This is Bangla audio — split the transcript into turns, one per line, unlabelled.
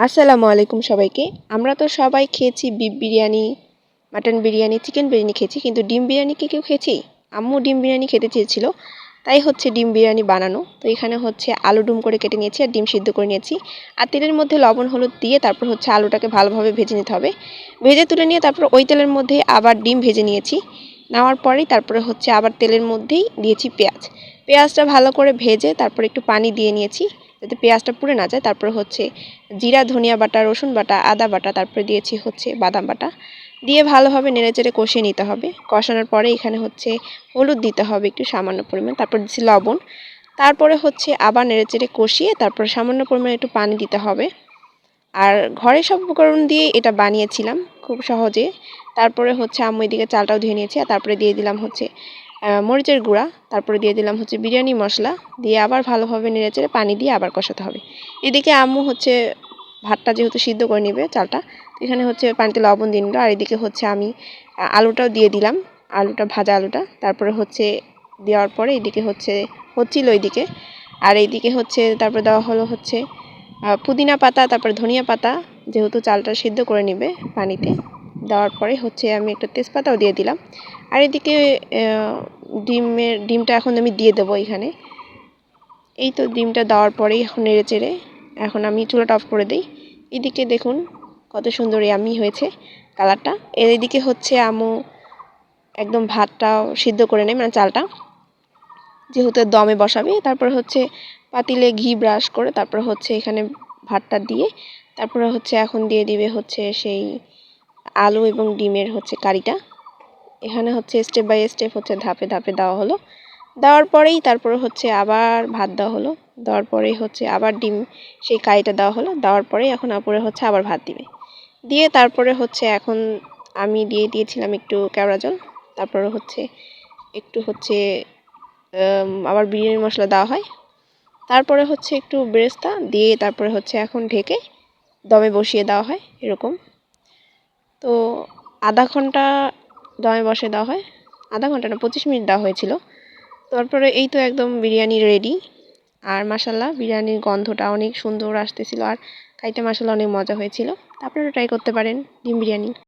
আসসালামু আলাইকুম সবাইকে। আমরা তো সবাই খেয়েছি beef biryani, mutton biryani, chicken biryani খেয়েছি, কিন্তু ডিম বিরিয়ানি কি কেউ খেয়েছি? আম্মু ডিম বিরিয়ানি খেতে চেয়েছিল, তাই হচ্ছে ডিম বিরিয়ানি বানানো। তো এখানে হচ্ছে আলু ডুম করে কেটে নিয়েছি আর ডিম সিদ্ধ করে নিয়েছি। আর তেলের মধ্যে লবণ হলুদ দিয়ে তারপর হচ্ছে আলুটাকে ভালোভাবে ভেজে নিতে হবে। ভেজে তুলে নিয়ে তারপর ওই তেলের মধ্যে আবার ডিম ভেজে নিয়েছি। নেওয়ার পরেই তারপরে হচ্ছে আবার তেলের মধ্যেই দিয়েছি পেঁয়াজ। পেঁয়াজটা ভালো করে ভেজে তারপর একটু পানি দিয়ে নিয়েছি যাতে পেঁয়াজটা পুড়ে না যায়। তারপরে হচ্ছে জিরা, ধনিয়া বাটা, রসুন বাটা, আদা বাটা, তারপরে দিয়েছি হচ্ছে বাদাম বাটা, দিয়ে ভালোভাবে নেড়েচেড়ে কষিয়ে নিতে হবে। কষানোর পরে এখানে হচ্ছে হলুদ দিতে হবে একটু সামান্য পরিমাণ, তারপর দিচ্ছি লবণ। তারপরে হচ্ছে আবার নেড়েচেড়ে কষিয়ে তারপর সামান্য পরিমাণে একটু পানি দিতে হবে। আর ঘরে সব উপকরণ দিয়ে এটা বানিয়েছিলাম খুব সহজে। তারপরে হচ্ছে আম্মু এদিকে চালটাও ধুয়ে নিয়েছি, আর তারপরে দিয়ে দিলাম হচ্ছে মরিচের গুঁড়া, তারপরে দিয়ে দিলাম হচ্ছে বিরিয়ানি মশলা, দিয়ে আবার ভালোভাবে নেড়েচেড়ে পানি দিয়ে আবার কষাতে হবে। এদিকে আম্মু হচ্ছে ভাতটা যেহেতু সিদ্ধ করে নেবে চালটা, এখানে হচ্ছে পানিতে লবণ দিয়ে নিল। আর এদিকে হচ্ছে আমি আলুটাও দিয়ে দিলাম, আলুটা ভাজা আলুটা। তারপরে হচ্ছে দেওয়ার পরে এদিকে হচ্ছিল এইদিকে। আর এইদিকে হচ্ছে তারপরে দেওয়া হলো হচ্ছে পুদিনা পাতা, তারপরে ধনিয়া পাতা, যেহেতু চালটা সিদ্ধ করে নেবে পানিতে। দেওয়ার পরে হচ্ছে আমি একটা তেজপাতাও দিয়ে দিলাম। আর এদিকে ডিমটা এখন আমি দিয়ে দেবো এখানে। এই তো ডিমটা দেওয়ার পরেই এখন নেড়েচেড়ে এখন আমি চুলাটা অফ করে দিই। এদিকে দেখুন কত সুন্দর ইয়াম্মি হয়েছে কালারটা। এদিকে হচ্ছে আম্মু একদম ভাতটাও সিদ্ধ করে নেয়, মানে চালটা যেহেতু দমে বসাবে। তারপরে হচ্ছে পাতিলে ঘি ব্রাশ করে তারপরে হচ্ছে এখানে ভাতটা দিয়ে তারপরে হচ্ছে এখন দিয়ে দিবে হচ্ছে সেই আলু এবং ডিমের হচ্ছে কারিটা। এখানে হচ্ছে স্টেপ বাই স্টেপ হচ্ছে ধাপে ধাপে দেওয়া হলো। দেওয়ার পরেই তারপরে হচ্ছে আবার ভাত দেওয়া হলো। দেওয়ার পরেই হচ্ছে আবার ডিম সেই কারিটা দেওয়া হলো। দেওয়ার পরেই এখন আপুরে হচ্ছে আবার ভাত দিবে। দিয়ে তারপরে হচ্ছে এখন আমি দিয়ে দিয়েছিলাম একটু কেওড়া জল। তারপরে হচ্ছে একটু হচ্ছে আবার বিরিয়ানি মশলা দেওয়া হয়। তারপরে হচ্ছে একটু বেরেস্তা দিয়ে তারপরে হচ্ছে এখন ঢেকে দমে বসিয়ে দেওয়া হয় এরকম। তো আধা ঘন্টা দমে বসিয়ে দেওয়া হয়, আধা ঘন্টা না 25 মিনিট দেওয়া হয়েছিল। তারপরে এই তো একদম বিরিয়ানি রেডি। আর মাশাল্লাহ বিরিয়ানির গন্ধটা অনেক সুন্দর আসতেছিল, আর খাইতে মাশাল্লাহ অনেক মজা হয়েছিল। আপনারা ট্রাই করতে পারেন ডিম বিরিয়ানি।